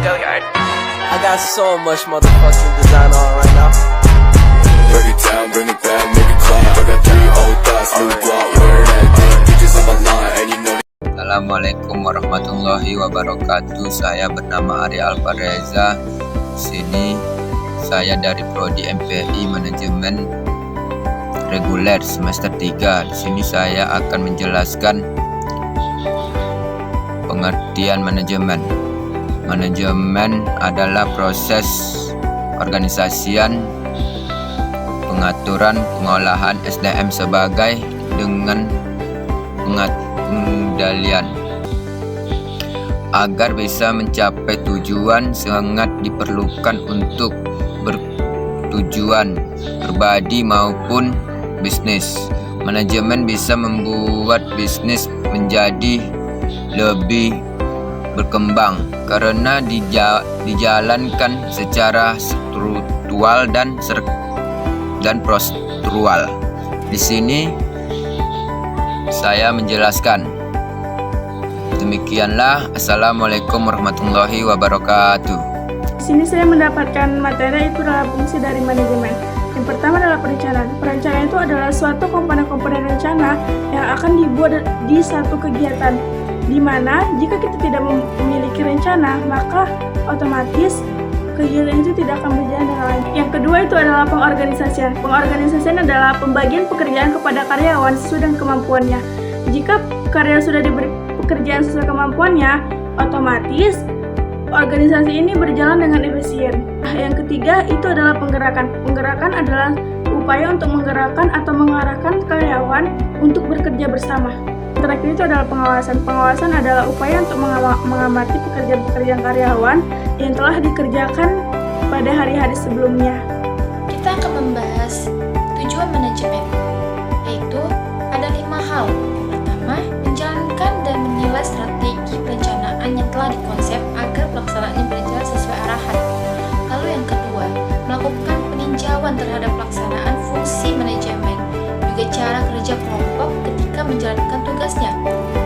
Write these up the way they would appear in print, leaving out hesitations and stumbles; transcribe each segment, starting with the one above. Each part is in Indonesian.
Go yard. I got so much motherfucking design on right now. Break it down, bring it back, make it clap. I got 3 old thoughts, new block, where that thing, bitches on my line, and you know. Assalamualaikum warahmatullahi wabarakatuh. Saya bernama Ari Alvareza. Sini saya dari Prodi MPI Manajemen Reguler semester 3. Di sini saya akan menjelaskan pengertian manajemen. Manajemen adalah proses organisasian, pengaturan, pengolahan SDM sebagai dengan pengendalian. Agar bisa mencapai tujuan sangat diperlukan untuk bertujuan pribadi maupun bisnis. Manajemen bisa membuat bisnis menjadi lebih berkembang karena dijalankan secara struktural dan prosedural. Di sini saya menjelaskan. Demikianlah. Assalamualaikum warahmatullahi wabarakatuh. Di sini saya mendapatkan materi itu adalah fungsi dari manajemen. Yang pertama adalah perencanaan. Perencanaan itu adalah suatu komponen-komponen rencana yang akan dibuat di satu kegiatan, di mana jika kita tidak memiliki rencana, maka otomatis kegiatan itu tidak akan berjalan dengan lancar. Yang kedua itu adalah pengorganisasian. Pengorganisasian adalah pembagian pekerjaan kepada karyawan sesuai dengan kemampuannya. Jika karyawan sudah diberi pekerjaan sesuai kemampuannya, otomatis organisasi ini berjalan dengan efisien. Yang ketiga itu adalah penggerakan. Penggerakan adalah upaya untuk menggerakkan atau mengarahkan karyawan untuk bekerja bersama. Terakhir itu adalah pengawasan. Pengawasan adalah upaya untuk mengamati pekerjaan-pekerjaan karyawan yang telah dikerjakan pada hari-hari sebelumnya. Kita akan membahas tujuan manajemen, yaitu ada 5 hal. Yang pertama, menjalankan dan menilai strategi perencanaan yang telah dikonsep agar pelaksanaannya berjalan sesuai arahan. Lalu yang kedua, melakukan peninjauan terhadap pelaksanaan fungsi manajemen, juga cara kerja kelompok ketika menjalankan tugasnya.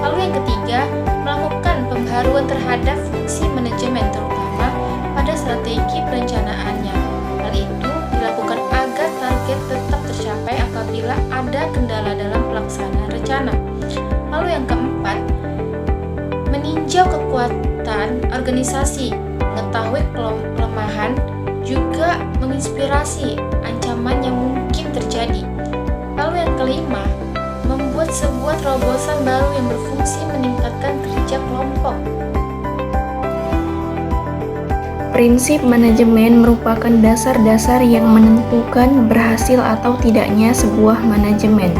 Lalu yang ketiga, melakukan pembaharuan terhadap fungsi manajemen terutama pada strategi perencanaannya. Hal itu dilakukan agar target tetap tercapai apabila ada kendala dalam pelaksanaan rencana. Lalu yang keempat, meninjau kekuatan organisasi, mengetahui kelemahan, juga menginspirasi ancaman yang mungkin terjadi. Lalu yang kelima, membuat sebuah terobosan baru yang berfungsi meningkatkan kerja kelompok. Prinsip manajemen merupakan dasar-dasar yang menentukan berhasil atau tidaknya sebuah manajemen.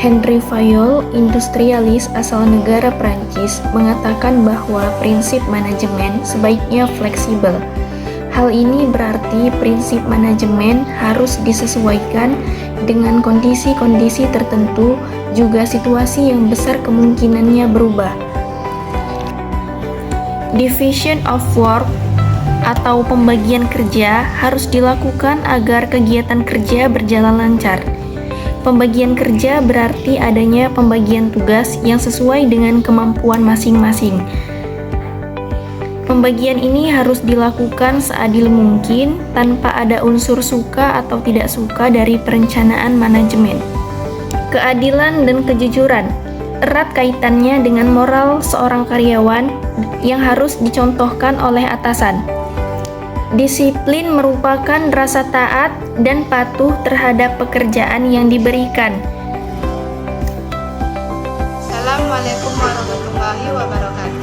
Henry Fayol, industrialis asal negara Prancis, mengatakan bahwa prinsip manajemen sebaiknya fleksibel. Hal ini berarti prinsip manajemen harus disesuaikan dengan kondisi-kondisi tertentu, juga situasi yang besar kemungkinannya berubah. Division of work atau pembagian kerja harus dilakukan agar kegiatan kerja berjalan lancar. Pembagian kerja berarti adanya pembagian tugas yang sesuai dengan kemampuan masing-masing. Pembagian ini harus dilakukan seadil mungkin tanpa ada unsur suka atau tidak suka dari perencanaan manajemen. Keadilan dan kejujuran erat kaitannya dengan moral seorang karyawan yang harus dicontohkan oleh atasan. Disiplin merupakan rasa taat dan patuh terhadap pekerjaan yang diberikan. Assalamualaikum warahmatullahi wabarakatuh.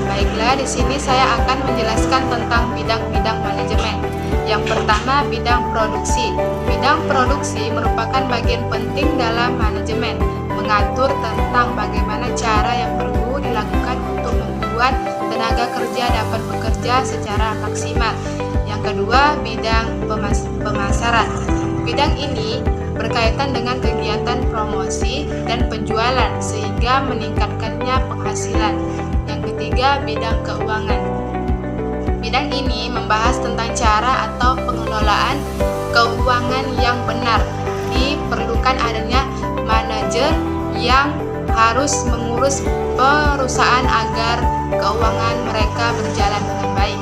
Baiklah, di sini saya akan menjelaskan tentang bidang-bidang manajemen. Yang pertama, bidang produksi. Bidang produksi merupakan bagian penting dalam manajemen, mengatur tentang bagaimana cara yang perlu dilakukan untuk membuat tenaga kerja dapat bekerja secara maksimal. Yang kedua, bidang pemasaran. Bidang ini berkaitan dengan kegiatan promosi dan penjualan sehingga meningkatkannya penghasilan. Yang ketiga, bidang keuangan. Bidang ini membahas tentang cara atau pengelolaan keuangan yang benar. Diperlukan adanya manajer yang harus mengurus perusahaan agar keuangan mereka berjalan dengan baik.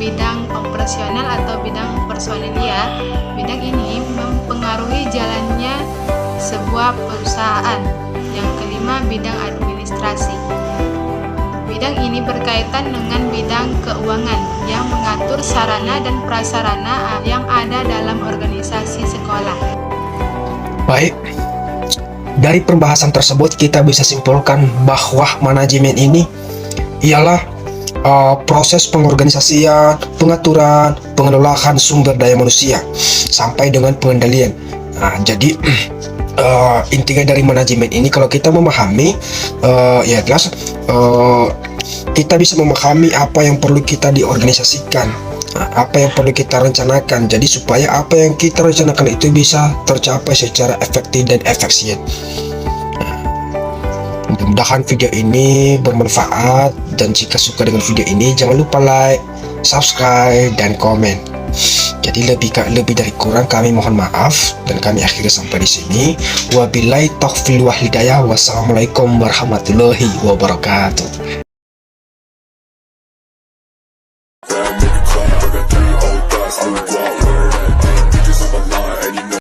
bidang operasional atau bidang personalia. Bidang ini mempengaruhi jalannya sebuah perusahaan. Yang kelima, bidang administrasi. Bidang ini berkaitan dengan bidang keuangan yang mengatur sarana dan prasarana yang ada dalam organisasi sekolah. Baik, dari pembahasan tersebut kita bisa simpulkan bahwa manajemen ini ialah proses pengorganisasian, pengaturan, pengelolaan sumber daya manusia sampai dengan pengendalian. Jadi intinya dari manajemen ini kalau kita memahami, ya jelas kita bisa memahami apa yang perlu kita diorganisasikan, apa yang perlu kita rencanakan, jadi supaya apa yang kita rencanakan itu bisa tercapai secara efektif dan efisien. Mudah-mudahan video ini bermanfaat, dan jika suka dengan video ini jangan lupa like, subscribe, dan komen. Jadi lebih dari kurang kami mohon maaf, dan kami akhiri sampai di sini. Wabillahi taufiq wal hidayah. Wassalamualaikum warahmatullahi wabarakatuh.